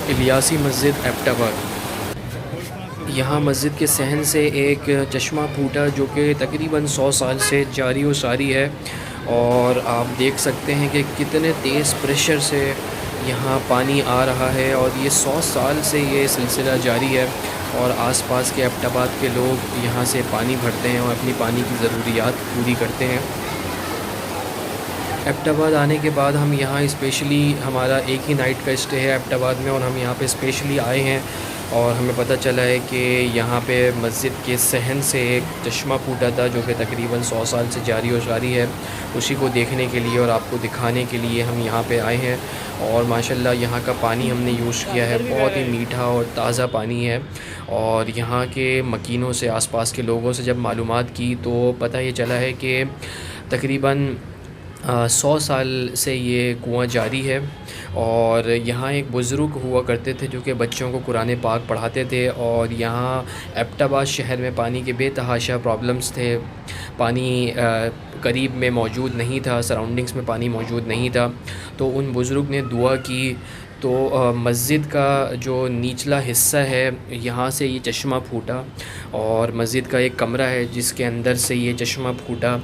الیاسی مسجد Abbott آباد۔ یہاں مسجد کے صحن سے ایک چشمہ پھوٹا جو کہ تقریباً 100 سال سے جاری و ساری ہے، اور آپ دیکھ سکتے ہیں کہ کتنے تیز پریشر سے یہاں پانی آ رہا ہے، اور یہ 100 سال سے یہ سلسلہ جاری ہے، اور آس پاس کے ایبٹ آباد کے لوگ یہاں سے پانی بھرتے ہیں اور اپنی پانی کی ضروریات پوری کرتے ہیں۔ ایبٹ آباد آنے کے بعد ہم یہاں اسپیشلی، ہمارا ایک ہی نائٹ کا اسٹے ہے ایبٹ آباد میں، اور ہم یہاں پہ اسپیشلی آئے ہیں، اور ہمیں پتہ چلا ہے کہ یہاں پہ مسجد کے صحن سے ایک چشمہ پھوٹا تھا جو کہ تقریباً 100 سال سے جاری و ساری ہے۔ اسی کو دیکھنے کے لیے اور آپ کو دکھانے کے لیے ہم یہاں پہ آئے ہیں، اور ماشاءاللہ یہاں کا پانی ہم نے یوز کیا ہے، بہت ہی میٹھا اور تازہ پانی ہے۔ اور یہاں کے مکینوں سے، آس پاس کے لوگوں سے جب معلومات کی تو پتہ یہ چلا ہے کہ تقریباً 100 سال سے یہ کنواں جاری ہے، اور یہاں ایک بزرگ ہوا کرتے تھے جو کہ بچوں کو قرآن پاک پڑھاتے تھے، اور یہاں ایبٹ آباد شہر میں پانی کے بے تحاشا پرابلمس تھے، پانی قریب میں موجود نہیں تھا، سراؤنڈنگس میں پانی موجود نہیں تھا، تو ان بزرگ نے دعا کی تو مسجد کا جو نچلا حصہ ہے یہاں سے یہ چشمہ پھوٹا، اور مسجد کا ایک کمرہ ہے جس کے اندر سے یہ چشمہ پھوٹا،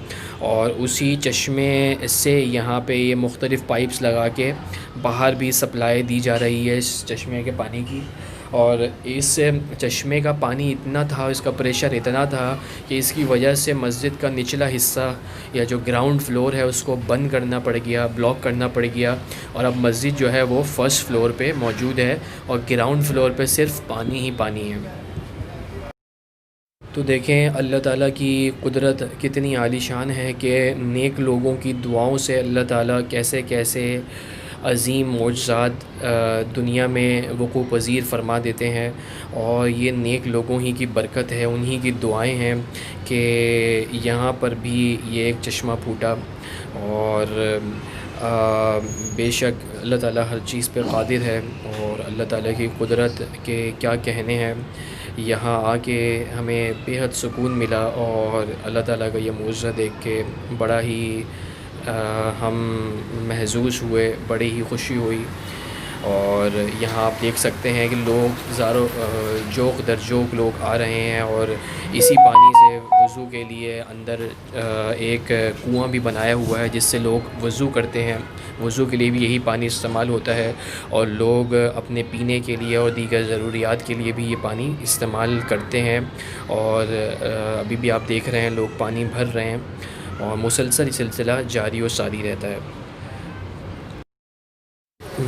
اور اسی چشمے سے یہاں پہ یہ مختلف پائپس لگا کے باہر بھی سپلائی دی جا رہی ہے اس چشمے کے پانی کی، اور اس چشمے کا پانی اتنا تھا، اس کا پریشر اتنا تھا کہ اس کی وجہ سے مسجد کا نچلا حصہ یا جو گراؤنڈ فلور ہے اس کو بند کرنا پڑ گیا، بلاک کرنا پڑ گیا، اور اب مسجد جو ہے وہ فرسٹ فلور پہ موجود ہے، اور گراؤنڈ فلور پہ صرف پانی ہی پانی ہے۔ تو دیکھیں اللہ تعالیٰ کی قدرت کتنی عالی شان ہے کہ نیک لوگوں کی دعاؤں سے اللہ تعالیٰ کیسے کیسے عظیم معجزات دنیا میں وقوع پذیر فرما دیتے ہیں، اور یہ نیک لوگوں ہی کی برکت ہے، انہی کی دعائیں ہیں کہ یہاں پر بھی یہ ایک چشمہ پھوٹا، اور بے شک اللہ تعالیٰ ہر چیز پہ قادر ہے، اور اللہ تعالیٰ کی قدرت کے کیا کہنے ہیں۔ یہاں آ کے ہمیں بےحد سکون ملا، اور اللہ تعالیٰ کا یہ معجزہ دیکھ کے بڑا ہی ہم محظوظ ہوئے، بڑی ہی خوشی ہوئی۔ اور یہاں آپ دیکھ سکتے ہیں کہ لوگ جوق در جوق لوگ آ رہے ہیں، اور اسی پانی سے وضو کے لیے اندر ایک کنواں بھی بنایا ہوا ہے جس سے لوگ وضو کرتے ہیں، وضو کے لیے بھی یہی پانی استعمال ہوتا ہے، اور لوگ اپنے پینے کے لیے اور دیگر ضروریات کے لیے بھی یہ پانی استعمال کرتے ہیں، اور ابھی بھی آپ دیکھ رہے ہیں لوگ پانی بھر رہے ہیں، اور مسلسل یہ سلسلہ جاری و ساری رہتا ہے۔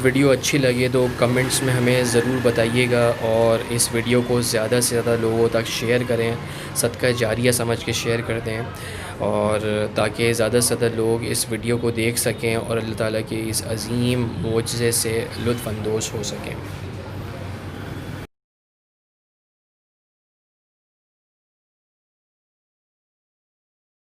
ویڈیو اچھی لگے تو کمنٹس میں ہمیں ضرور بتائیے گا، اور اس ویڈیو کو زیادہ سے زیادہ لوگوں تک شیئر کریں، صدقہ جاریہ سمجھ کے شیئر کر دیں، اور تاکہ زیادہ سے زیادہ لوگ اس ویڈیو کو دیکھ سکیں اور اللہ تعالیٰ کے اس عظیم معجزے سے لطف اندوز ہو سکیں۔